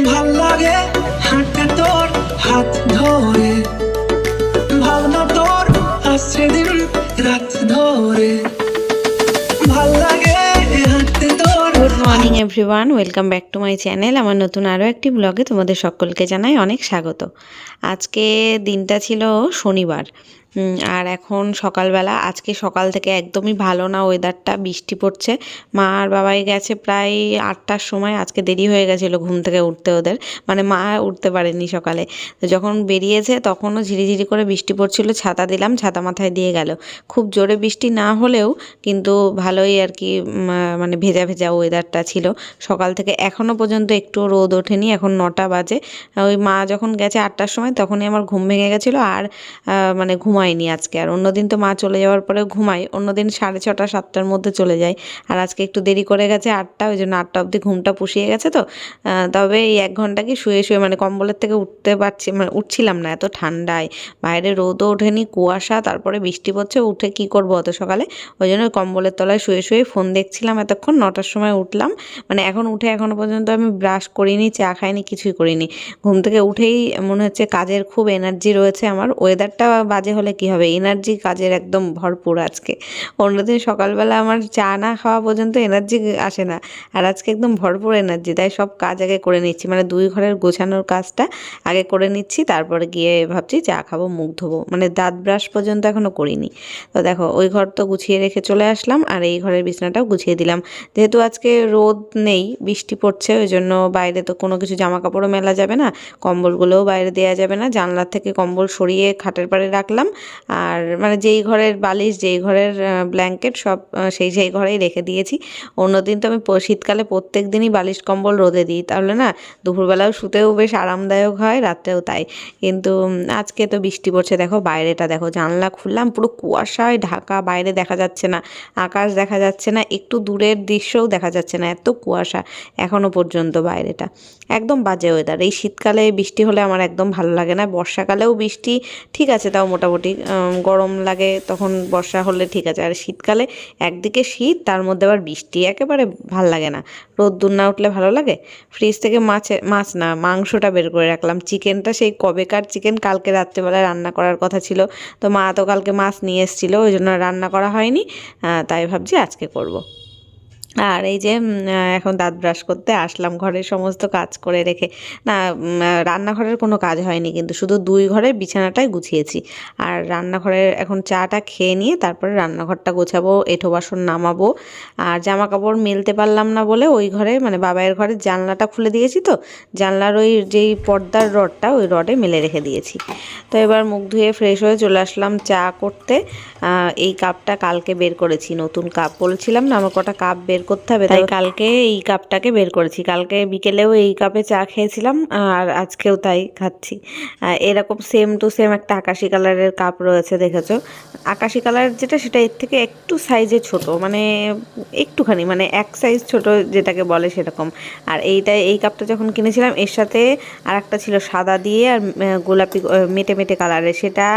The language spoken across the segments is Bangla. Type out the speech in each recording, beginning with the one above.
ভাল লাগে হাঁটতে তোর হাত ধরে, ভাবনা তোর আসছে দিন রাত ধরে, ভাল লাগে হাঁটতে তোর। Good morning everyone, welcome back to my channel. আমার নতুন আরও একটি ব্লগে তোমাদের সকলকে জানাই অনেক স্বাগত। আজকে দিনটা ছিল শনিবার, আর এখন সকালবেলা। আজকে সকাল থেকে একদমই ভালো না ওয়েদারটা, বৃষ্টি পড়ছে। মা আর বাবাই গেছে প্রায় 8টার সময়। আজকে দেরি হয়ে গেছিলো ঘুম থেকে উঠতে ওদের, মানে মা উঠতে পারেনি সকালে। তো যখন বেরিয়েছে তখনও ঝিরিঝিরি করে বৃষ্টি পড়ছিল, ছাতা দিলাম, ছাতা মাথায় দিয়ে গেল। খুব জোরে বৃষ্টি না হলেও কিন্তু ভালোই আর কি, মানে ভেজা ভেজা ওয়েদারটা ছিল সকাল থেকে। এখনও পর্যন্ত একটু রোদ ওঠেনি, এখন 9টা বাজে। ওই মা যখন গেছে 8টার সময় তখনই আমার ঘুম ভেঙে গেছিলো, আর মানে ঘুমাইনি আজকে। আর অন্যদিন তো মা চলে যাওয়ার পরে ঘুমাই, অন্যদিন 6:30 7টার মধ্যে চলে যায়। আর আজকে একটু দেরি করে গেছে 8টা, ওই জন্য 8টা অবধি ঘুমটা পুষিয়ে গেছে। তো তবে এই 1 ঘন্টা কি শুয়ে শুয়ে মানে কম্বলের থেকে উঠতে পারছি, মানে উঠছিলাম না, এত ঠান্ডায়। বাইরে রোদও ওঠেনি, কুয়াশা, তারপরে বৃষ্টি পড়ছে, উঠে কি করবো অত সকালে। ওই জন্য কম্বলের তলায় শুয়ে শুয়ে ফোন দেখছিলাম এতক্ষণ। 9টার সময় উঠলাম, মানে এখন উঠে এখনও পর্যন্ত আমি ব্রাশ করিনি, চা খাইনি, কিছুই করিনি। ঘুম থেকে উঠেই মনে হচ্ছে কাজের খুব এনার্জি রয়েছে আমার। ওয়েদারটা বাজে হলে কি হবে, এনার্জি কাজের একদম ভরপুর আজকে। অন্যদিন সকালবেলা আমার চা না খাওয়া পর্যন্ত এনার্জি আসে না, আর আজকে একদম ভরপুর এনার্জি। তাই সব কাজ আগে করে নিচ্ছি, মানে 2 ঘরের গোছানোর কাজটা আগে করে নিচ্ছি, তারপরে গিয়ে ভাবছি চা খাবো, মুখ ধোবো। মানে দাঁত ব্রাশ পর্যন্ত এখনও করিনি। তো দেখো ওই ঘর তো গুছিয়ে রেখে চলে আসলাম, আর এই ঘরের বিছানাটাও গুছিয়ে দিলাম। যেহেতু আজকে রোদ নেই, বৃষ্টি পড়ছে, ওই জন্য বাইরে তো কোনো কিছু জামা কাপড়ও মেলা যাবে না, কম্বলগুলোও বাইরে দেওয়া যাবে না। জানলার থেকে কম্বল সরিয়ে খাটের পাড়ে রাখলাম। আর মানে যেই ঘরের বালিশ, যেই ঘরের ব্ল্যাঙ্কেট সব সেই ঘরেই রেখে দিয়েছি। অন্যদিন তো আমি শীতকালে প্রত্যেক দিনই বালিশ কম্বল রোদে দিই, তাহলে না দুপুরবেলাও শুতেও বেশ আরামদায়ক হয়, রাত্রেও তাই। কিন্তু আজকে তো বৃষ্টি পড়ছে, দেখো বাইরেটা দেখো, জানলা খুললাম, পুরো কুয়াশায় ঢাকা, বাইরে দেখা যাচ্ছে না, আকাশ দেখা যাচ্ছে না, একটু দূরের দৃশ্যও দেখা যাচ্ছে না, এত কুয়াশা এখনও পর্যন্ত বাইরেটা। একদম বাজে ওয়েদার। এই শীতকালে বৃষ্টি হলে আমার একদম ভালো লাগে না। বর্ষাকালেও বৃষ্টি ঠিক আছে, তাও মোটামুটি গরম লাগে তখন বর্ষা হলে ঠিক আছে। আর শীতকালে একদিকে শীত, তার মধ্যে আবার বৃষ্টি, একেবারে ভাল লাগে না। রোদ্দুর না উঠলে ভালো লাগে। ফ্রিজ থেকে মাছ না, মাংসটা বের করে রাখলাম। চিকেনটা সেই কবেকার চিকেন, কালকে রাত্রেবেলায় রান্না করার কথা ছিল। তো মা তো কালকে মাছ নিয়ে এসেছিলো, ওই জন্য রান্না করা হয়নি। তাই ভাবছি আজকে করব। আর এই যে এখন দাঁত ব্রাশ করতে আসলাম, ঘরের সমস্ত কাজ করে রেখে। না, রান্নাঘরের কোনো কাজ হয়নি, কিন্তু শুধু 2 ঘরের বিছানাটাই গুছিয়েছি। আর রান্নাঘরের এখন চাটা খেয়ে নিয়ে তারপরে রান্নাঘরটা গোছাবো, এঁঠো বাসন নামাবো। আর জামা কাপড় মেলতে পারলাম না বলে ওই ঘরে, মানে বাবাইয়ের ঘরের জানলাটা খুলে দিয়েছি, তো জানলার ওই যেই পর্দার রডটা, ওই রডে মেলে রেখে দিয়েছি। তো এবার মুখ ধুয়ে ফ্রেশ হয়ে চলে আসলাম চা করতে। এই কাপটা কালকে বের করেছি, নতুন কাপ। বলছিলাম না আমার কটা কাপ বের করতে হবে, তাই কালকে এই কাপটাকে বের করেছি। কালকে বিকেলেও এই কাপে চা খেয়েছিলাম, আর আজকেও তাই খাচ্ছি। এরকম সেম টু সেম একটা আকাশি কালারের কাপ রয়েছে, দেখেছো? আকাশি কালার যেটা, সেটা এর থেকে একটু সাইজে ছোট, মানে একটুখানি, মানে 1 সাইজ ছোট যেটাকে বলে সেরকম। আর এই কাপটা যখন কিনেছিলাম, এর সাথে আর একটা ছিল সাদা দিয়ে আর গোলাপি মেটে মেটে কালারের। সেটা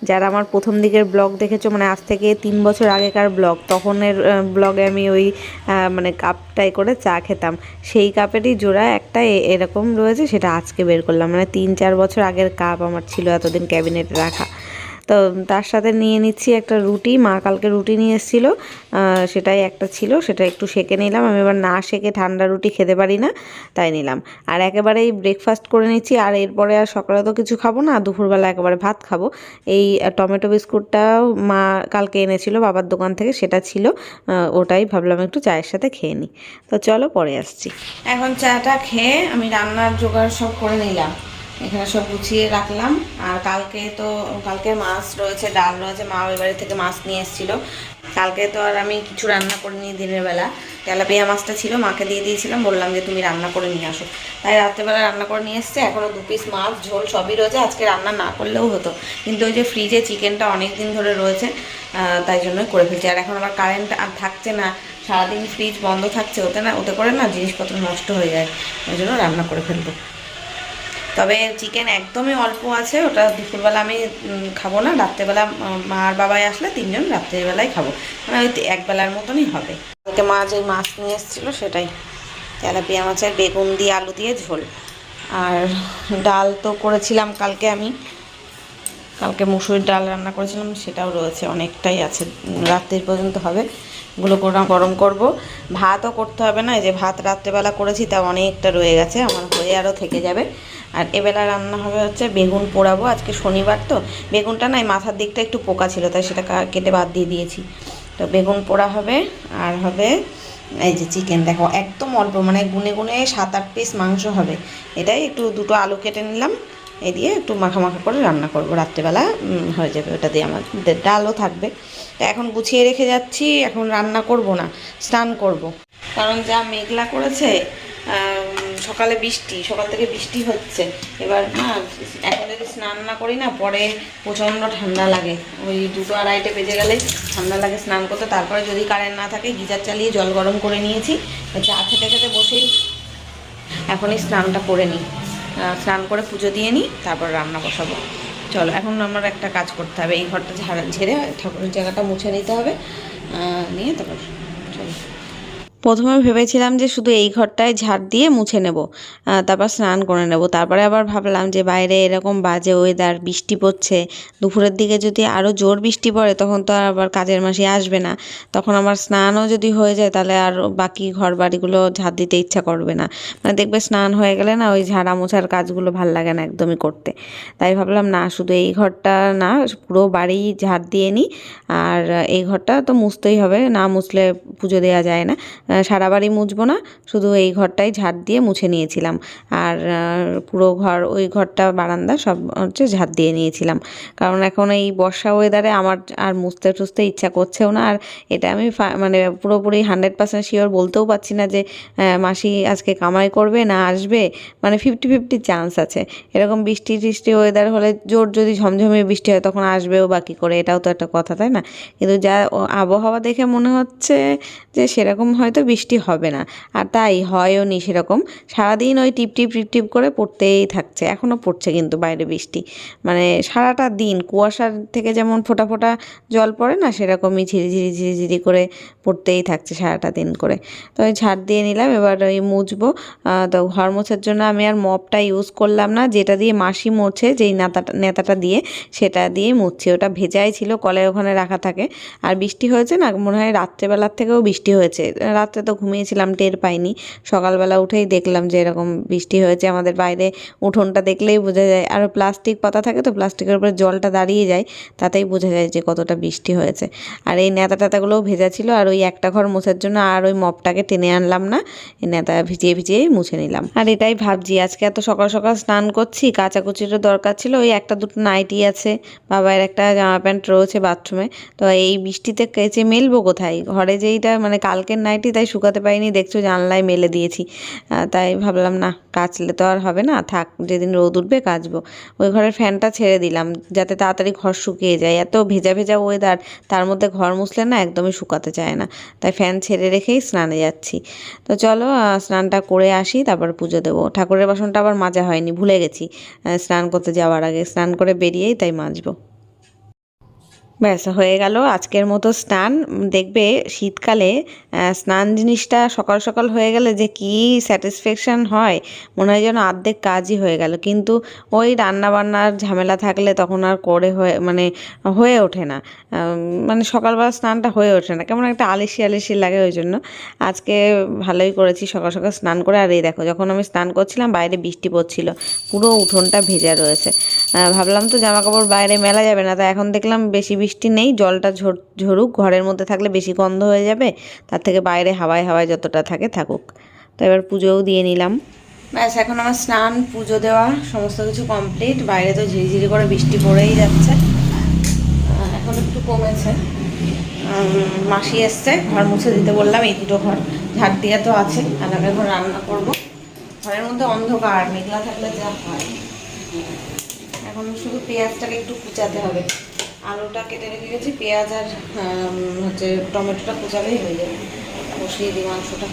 যারা আমার প্রথম দিকের ব্লগ দেখেছো, মানে আজ থেকে 3 বছর আগেকার ব্লগ, তখনের ব্লগে আমি ওই মানে কাপটাই করে চা খেতাম। সেই কাপেরই জোড়া একটা এরকম রয়েছে, সেটা আজকে বের করলাম। মানে 3-4 বছর আগের কাপ আমার ছিল এতদিন ক্যাবিনেটে রাখা। তো তার সাথে নিয়ে নিচ্ছি একটা রুটি। মা কালকে রুটি নিয়ে এসেছিলো, সেটাই একটা ছিল, সেটা একটু সেঁকে নিলাম। আমি এবার না সেঁকে ঠান্ডা রুটি খেতে পারি না, তাই নিলাম। আর একেবারেই ব্রেকফাস্ট করে নিচ্ছি। আর এরপরে আর সকালে তো কিছু খাবো না, দুপুরবেলা একেবারে ভাত খাবো। এই টমেটো বিস্কুটটাও মা কালকে এনেছিল বাবার দোকান থেকে, সেটা ছিল, ওটাই ভাবলাম একটু চায়ের সাথে খেয়ে নিই। তো চলো পরে আসছি। এখন চাটা খেয়ে আমি রান্নার জোগাড় সব করে নিলাম, এখানে সব গুছিয়ে রাখলাম। আর কালকে মাছ রয়েছে, ডাল রয়েছে, মা ওই বাড়ি থেকে মাছ নিয়ে এসেছিলো। কালকে তো আর আমি কিছু রান্না করিনি দিনের বেলা, তেলাপিয়া মাছটা ছিল, মাকে দিয়ে দিয়েছিলাম, বললাম যে তুমি রান্না করে নিয়ে আসো। তাই রাত্রেবেলা রান্না করে নিয়ে এসছে। এখনও 2 পিস মাছ, ঝোল সবই রয়েছে। আজকে রান্না না করলেও হতো, কিন্তু ওই যে ফ্রিজে চিকেনটা অনেক দিন ধরে রয়েছে, তাই জন্যই করে ফেলছি। আর এখন আবার কারেন্ট আর থাকছে না, সারাদিন ফ্রিজ বন্ধ থাকছে, ওতে করে না জিনিসপত্র নষ্ট হয়ে যায়, ওই জন্য রান্না করে ফেলবো। তবে চিকেন একদমই অল্প আছে, ওটা দুপুরবেলা আমি খাবো না, রাত্রেবেলা মা আর বাবাই আসলে 3 জন রাত্রেবেলায় খাবো, মানে ওই একবেলার মতনই হবে। মা যে মাছ নিয়ে এসেছিলো সেটাই, তেলাপিয়া মাছের বেগুন দিয়ে আলু দিয়ে ঝোল। আর ডাল তো করেছিলাম কালকে, কালকে মুসুরির ডাল রান্না করেছিলাম, সেটাও রয়েছে, অনেকটাই আছে, রাত্রির পর্যন্ত হবে। এগুলো গরম করব। ভাতও করতে হবে না, এই যে ভাত রাত্রেবেলা করেছি তা অনেকটা রয়ে গেছে, আমার হয়ে আরও থেকে যাবে। আর এবেলা রান্না হবে হচ্ছে বেগুন পোড়াবো, আজকে শনিবার তো। বেগুনটা না মাথার দিকটা একটু পোকা ছিল, তাই সেটা কেটে বাদ দিয়ে দিয়েছি। তো বেগুন পোড়া হবে। আর হবে এই যে চিকেন, দেখো একদম অল্প, মানে গুনে গুনে 7-8 পিস মাংস হবে। এটাই একটু দুটো আলু কেটে নিলাম, এই দিয়ে একটু মাখা মাখা করে রান্না করব, রাত্রেবেলা হয়ে যাবে ওটা দিয়ে। আমাদের ডালও থাকবে। তো এখন গুছিয়ে রেখে যাচ্ছি, এখন রান্না করব না, স্নান করব, কারণ যা মেঘলা করেছে। সকালে বৃষ্টি, সকাল থেকে বৃষ্টি হচ্ছে। এবার না এখন যদি স্নান না করি না, পরে প্রচণ্ড ঠান্ডা লাগে, ওই 2-2:30 বেজে গেলে ঠান্ডা লাগে স্নান করতে। তারপরে যদি কারেন্ট না থাকে গিজার চালিয়ে জল গরম করে নিয়েছি, চা খেতে খেতে বসেই এখনই স্নানটা করে নিই, স্নান করে পুজো দিয়ে নিই, তারপর রান্না বসাবো। চলো, এখন আমার একটা কাজ করতে হবে, এই ঘরটা ঝেড়ে ঠাকুরের জায়গাটা মুছে নিতে হবে, নিয়ে তারপর চলো। প্রথমে ভেবেছিলাম যে শুধু এই ঘরটায় ঝাড় দিয়ে মুছে নেব, তারপর স্নান করে নেব। তারপরে আবার ভাবলাম যে বাইরে এরকম বাজে ওয়েদার, বৃষ্টি পড়ছে, দুপুরের দিকে যদি আরও জোর বৃষ্টি পড়ে তখন তো আবার কাজের মাসি আসবে না, তখন আমার স্নানও যদি হয়ে যায় তাহলে আর বাকি ঘর বাড়িগুলো ঝাড় দিতে ইচ্ছা করবে না। মানে দেখবে স্নান হয়ে গেলে না ওই ঝাড়া মোছার কাজগুলো ভাল লাগে না একদমই করতে। তাই ভাবলাম না, শুধু এই ঘরটা না, পুরো বাড়ি ঝাড় দিয়ে নিই। আর এই ঘরটা তো মুছতেই হবে, না মুছলে পুজো দেওয়া যায় না। সারা বাড়ি মুছবো না, শুধু এই ঘরটাই ঝাড় দিয়ে মুছে নিয়েছিলাম। আর পুরো ঘর, ওই ঘরটা, বারান্দা সব হচ্ছে ঝাড় দিয়ে নিয়েছিলাম। কারণ এখন এই বর্ষা ওয়েদারে আমার আর মুছতে টুছতে ইচ্ছা করছেও না। আর এটা আমি মানে পুরোপুরি 100% শিওর বলতেও পারছি না যে মাসি আজকে কামাই করবে না আসবে, মানে 50-50 চান্স আছে। এরকম বৃষ্টি টিষ্টি ওয়েদার হলে, জোর যদি ঝমঝমে বৃষ্টি হয় তখন আসবেও বা কী করে, এটাও তো একটা কথা, তাই না? কিন্তু যা আবহাওয়া দেখে মনে হচ্ছে যে সেরকম হয়তো বৃষ্টি হবে না, আর তাই হয়ও নি সেরকম। সারাদিন ওই টিপ টিপ টিপ টিপ করে পড়তেই থাকছে, এখনও পড়ছে কিন্তু বাইরে বৃষ্টি, মানে সারাটা দিন কুয়াশার থেকে যেমন ফোঁটা ফোঁটা জল পড়ে না, সেরকমই ঝিরিঝিরি ঝিরিঝিরি করে পড়তেই থাকছে সারাটা দিন করে। তো ওই ঝাড় দিয়ে নিলাম, এবার ওই মুছবো। তো ঘর মোছার জন্য আমি আর মপটা ইউজ করলাম না, যেটা দিয়ে মাসি মোছে, যেই নেতাটা দিয়ে, সেটা দিয়ে মুছছি। ওটা ভেজাই ছিল, কলে ওখানে রাখা থাকে। আর বৃষ্টি হয়েছে না, মনে হয় রাত্রেবেলার থেকেও বৃষ্টি হয়েছে, রাত্রে তো ঘুমিয়েছিলাম টের পাইনি, সকালবেলা উঠেই দেখলাম যে এরকম বৃষ্টি হয়েছে। আমাদের বাইরে উঠোনটা দেখলেই বোঝা যায়, আর প্লাস্টিক পাতা থাকে তো, প্লাস্টিকের উপরে জলটা দাঁড়িয়ে যায়, তাতেই বোঝা যায় যে কতটা বৃষ্টি হয়েছে। আর এই নেতা টেতাগুলোও ভেজা ছিল, আর ওই একটা ঘর মোছার জন্য আর ওই মপটাকে টেনে আনলাম না, এই নেতা ভিজিয়ে ভিজিয়েই মুছে নিলাম। আর এটাই ভাবছি, আজকে এত সকাল সকাল স্নান করছি, কাচাকুচিরও দরকার ছিল, ওই একটা দুটো নাইটি আছে, বাবার একটা জামা প্যান্ট রয়েছে বাথরুমে, তো এই বৃষ্টিতে কেচে মেলবো কোথায়? ঘরে যেইটা মানে কালকের নাইটি, তাই শুকাতে পারিনি, দেখছো জানলায় মেলে দিয়েছি। তাই ভাবলাম না, কাচলে তো আর হবে না, থাক, যেদিন রোদ উঠবে কাচবো। ওই ঘরের ফ্যানটা ছেড়ে দিলাম যাতে তাড়াতাড়ি ঘর শুকিয়ে যায়, এত ভেজা ভেজা ওয়েদার, তার মধ্যে ঘর মুছলে না একদমই শুকাতে চায় না, তাই ফ্যান ছেড়ে রেখেই স্নানে যাচ্ছি। তো চলো স্নানটা করে আসি, তারপর পুজো দেবো। ঠাকুরের বাসনটা আবার মাজা হয়নি, ভুলে গেছি স্নান করতে যাওয়ার আগে, স্নান করে বেরিয়েই তাই মাজবো। ব্যাস হয়ে গেল আজকের মতো স্নান। দেখবে শীতকালে স্নান জিনিসটা সকাল সকাল হয়ে গেলে যে কী স্যাটিসফ্যাকশান হয়, মনে হয় যেন অর্ধেক কাজই হয়ে গেল। কিন্তু ওই রান্নাবান্নার ঝামেলা থাকলে তখন আর হয়ে ওঠে না, মানে সকালবেলা স্নানটা হয়ে ওঠে না, কেমন একটা আলিশি আলিশি লাগে। ওই জন্য আজকে ভালোই করেছি সকাল সকাল স্নান করে। আর এই দেখো, যখন আমি স্নান করছিলাম বাইরে বৃষ্টি পড়ছিল, পুরো উঠোনটা ভেজা রয়েছে। ভাবলাম তো জামা কাপড় বাইরে মেলা যাবে না, তা এখন দেখলাম বেশি বৃষ্টি নেই, জলটা ঝরুক, ঘরের মধ্যে থাকলে বেশি গন্ধ হয়ে যাবে, তার থেকে বাইরে হাওয়ায় হাওয়ায় যতটা থাকে থাকুক। তো এবার পুজোও দিয়ে নিলাম। ব্যাস এখন আমার স্নান, পুজো দেওয়া সমস্ত কিছু কমপ্লিট। বাইরে তো ঝিরিঝিরি করে বৃষ্টি পড়েই যাচ্ছে, এখন একটু কমেছে। মাসি এসছে, ঘর মুছে দিতে বললাম, এই দুটো ঘর ঝাড় দিয়ে তো আছে, আর আমি এখন রান্না করবো। ঘরের মধ্যে অন্ধকার, মেঘলা থাকলে যা হয়। এখন শুধু পেঁয়াজটাকে একটু কুচাতে হবে, আলুটা কেটে রেখে গেছি, পেঁয়াজ আর হচ্ছে টমেটোটা কুচালেই হয়ে যাবে, বসিয়ে দিই মাংসটা।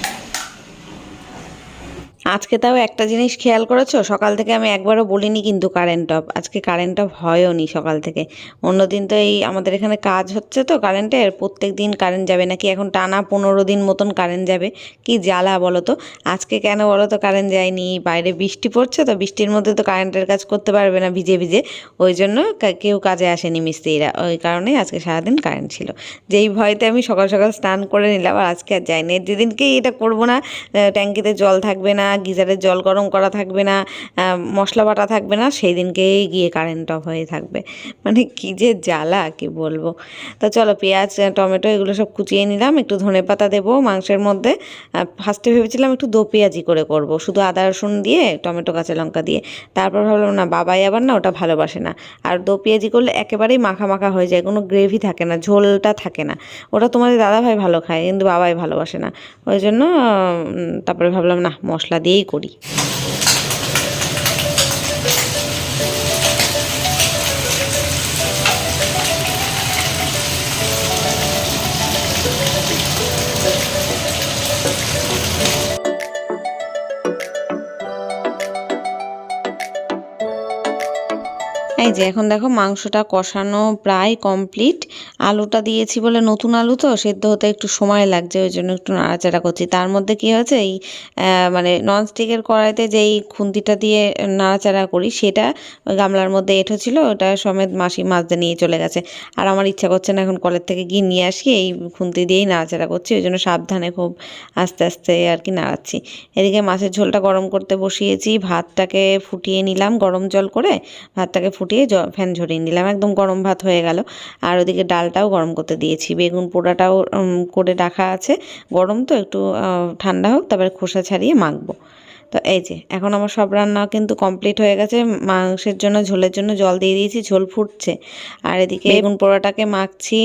আজকে তাও একটা জিনিস খেয়াল করেছো, সকাল থেকে আমি একবারও বলিনি কিন্তু কারেন্ট অফ। আজকে কারেন্ট অফ হয়ও নি সকাল থেকে। অন্যদিন তো এই আমাদের এখানে কাজ হচ্ছে তো কারেন্টের, প্রত্যেক দিন কারেন্ট যাবে নাকি এখন টানা 15 দিন মতন কারেন্ট যাবে। কি জ্বালা বলো তো। আজকে কেন বলো তো কারেন্ট যায়নি? বাইরে বৃষ্টি পড়ছে তো, বৃষ্টির মধ্যে তো কারেন্টের কাজ করতে পারবে না ভিজে ভিজে, ওই জন্য কেউ কাজে আসেনি মিস্ত্রিরা, ওই কারণেই আজকে সারাদিন কারেন্ট ছিল। যেই ভয়তে আমি সকাল সকাল স্নান করে নিলাম, আর আজকে আর যাইনি। যেদিনকেই এটা করবো না, ট্যাঙ্কিতে জল থাকবে না, গিজারের জল গরম করা থাকবে না, মশলা বাটা থাকবে না, সেই দিনকেই গিয়ে কারেন্ট অফ হয়ে থাকবে। মানে কী যে জ্বালা কি বলবো। তো চলো পেঁয়াজ টমেটো এগুলো সব কুচিয়ে নিলাম, একটু ধনেপাতা দেবো মাংসের মধ্যে। ফার্স্টে ভেবেছিলাম একটু দো পেঁয়াজি করে করব, শুধু আদা রসুন দিয়ে টমেটো কাঁচা লঙ্কা দিয়ে। তারপর ভাবলাম না, বাবাই আবার না ওটা ভালোবাসে না, আর দো পেঁয়াজি করলে একেবারেই মাখা মাখা হয়ে যায়, কোনো গ্রেভি থাকে না, ঝোলটা থাকে না। ওটা তোমাদের দাদাভাই ভালো খায় কিন্তু বাবাই ভালোবাসে না, ওই জন্য তারপরে ভাবলাম না মশলা দিয়েই করি। এই যে এখন দেখো মাংসটা কষানো প্রায় কমপ্লিট। আলুটা দিয়েছি বলে নতুন আলু তো সেদ্ধ হতে একটু সময় লাগছে, ওই জন্য একটু নাড়াচাড়া করছি। তার মধ্যে কি হয়েছে, এই মানে ননস্টিকের কড়াইতে যেই খুন্তিটা দিয়ে নাড়াচাড়া করি সেটা ওই গামলার মধ্যে এঁঠো ছিল, ওটা সমেত মাসি মাজতে নিয়ে চলে গেছে। আর আমার ইচ্ছা করছে না এখন কলের থেকে গিয়ে নিয়ে আসি, এই খুন্তি দিয়েই নাড়াচাড়া করছি, ওই জন্য সাবধানে খুব আস্তে আস্তে আর কি নাড়াচ্ছি। এদিকে মাছের ঝোলটা গরম করতে বসিয়েছি, ভাতটাকে ফুটিয়ে নিলাম গরম জল করে, ভাতটাকে ফুটিয়ে ফ্যান ঝরিয়ে নিলাম, একদম গরম ভাত হয়ে গেল। আর ওদিকে ডালটাও গরম করতে দিয়েছি, বেগুন পোড়াটাও করে রাখা আছে, গরম তো একটু ঠান্ডা হোক তারপরে খোসা ছাড়িয়ে মাখবো। তো এই যে এখন আমার সব রান্না কিন্তু কমপ্লিট হয়ে গেছে। মাংসের জন্য ঝোলের জন্য জল দিয়ে দিয়েছি, ঝোল ফুটছে। আর এদিকে বেগুন পোড়াটাকে মাখছি,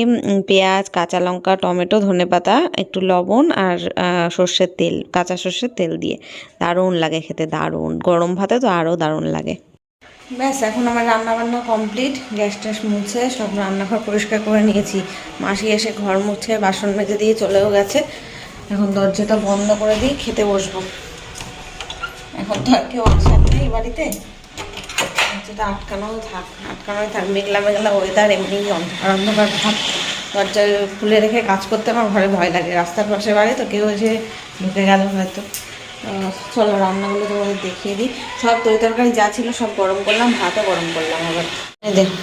পেঁয়াজ কাঁচা লঙ্কা টমেটো ধনেপাতা একটু লবণ আর সর্ষের তেল, কাঁচা সর্ষের তেল দিয়ে। দারুণ লাগে খেতে, দারুণ, গরম ভাতে তো আরও দারুণ লাগে। ব্যাস এখন আমার রান্না বান্না কমপ্লিট, গ্যাস ট্যাস মুছে সব রান্নাঘর পরিষ্কার করে নিয়েছি। মাসি এসে ঘর মুছে বাসন মেজে দিয়ে চলেও গেছে। এখন দরজাটা বন্ধ করে দিয়ে খেতে বসবো। এখন তো আর কেউ আসার নেই বাড়িতে, যেটা আটকানোই থাক, মেঘলা মেঘলা ওয়েদার, এমনি অন্ধকার অন্ধকার ভাব। দরজা খুলে রেখে কাজ করতে আমার ঘরে ভয় লাগে, রাস্তার পাশে বাড়ি তো কেউ এসে ঢুকে গেল হয়তো। চলো রান্নাগুলো তোমাদের দেখিয়ে দিই। সব তরকারি যা ছিল সব গরম করলাম, ভাতও গরম করলাম আবার। এই দেখো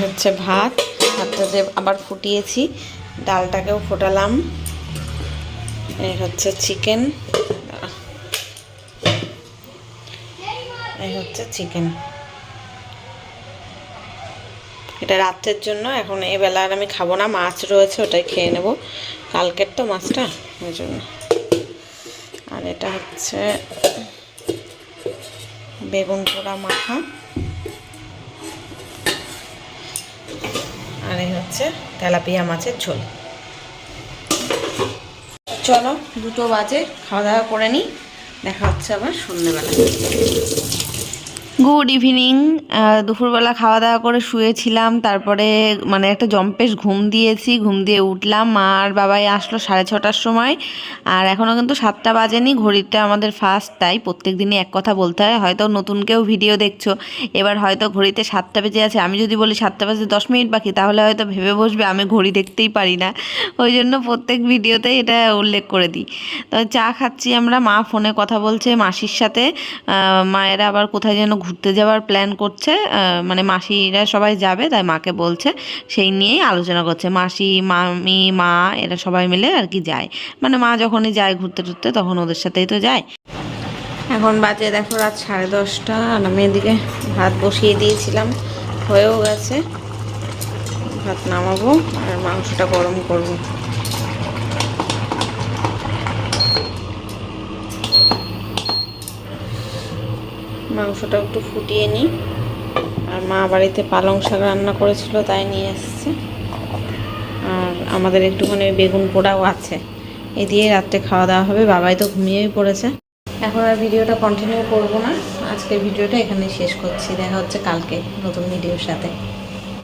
হচ্ছে ভাতটা যে আবার ফুটিয়েছি, ডালটাকেও ফোটালাম। এই হচ্ছে চিকেন, এই হচ্ছে চিকেন। এটা রাত্রের জন্য, এখন এই বেলা আর আমি খাবো না, মাছ রয়েছে ওটাই খেয়ে নেব, কালকের তো মাছটা, ওই জন্য। আর এটা হচ্ছে বেগুন পোড়া মাখা, আর এই হচ্ছে তেলাপিয়া মাছের ঝোল। চলো 2টো বাজে, খাওয়া দাওয়া করে নিই, দেখা হচ্ছে আবার সন্ধ্যেবেলা। Good evening. দুপুরবেলা খাওয়া দাওয়া করে শুয়েছিলাম, তারপরে মানে একটা জম্পেশ ঘুম দিয়েছি, ঘুম দিয়ে উঠলাম। মা আর বাবাই আসলো 6:30টার সময়, আর এখনও কিন্তু 7টা বাজেনি। ঘড়িটা আমাদের ফার্স্ট, তাই প্রত্যেক দিনই এক কথা বলতে হয়। হয়তো নতুন কেউ ভিডিও দেখছো, এবার হয়তো ঘড়িতে 7টা বেজে আছে, আমি যদি বলি 7টা বাজে 10 মিনিট বাকি, তাহলে হয়তো ভেবে বসবে আমি ঘড়ি দেখতেই পারি না, ওই জন্য প্রত্যেক ভিডিওতেই এটা উল্লেখ করে দিই। তো চা খাচ্ছি আমরা, মা ফোনে কথা বলছে মাসির সাথে। মায়েরা আবার কোথায় যেন ঘুরতে যাওয়ার প্ল্যান করছে, মানে মাসিরা সবাই যাবে, তাই মাকে বলছে, সেই নিয়েই আলোচনা করছে। মাসি মামি মা এরা সবাই মিলে আর কি যায়, মানে মা যখনই যায় ঘুরতে টুরতে তখন ওদের সাথেই তো যায়। এখন বাজে দেখো রাত 10:30, আর আমি এদিকে ভাত বসিয়ে দিয়েছিলাম, হয়েও গেছে। ভাত নামাবো আর মাংসটা গরম করব। মাংসটা একটু ফুটিয়ে নিই। আর মা বাড়িতে পালং শাক রান্না করেছিল, তাই নিয়ে এসছে। আর আমাদের একটুখানি বেগুন পোড়াও আছে, এই দিয়ে রাত্রে খাওয়া দাওয়া হবে। বাবাই তো ঘুমিয়েই পড়েছে। এখন আর ভিডিওটা কন্টিনিউ করব না, আজকের ভিডিওটা এখানেই শেষ করছি। দেখা হচ্ছে কালকে নতুন ভিডিওর সাথে।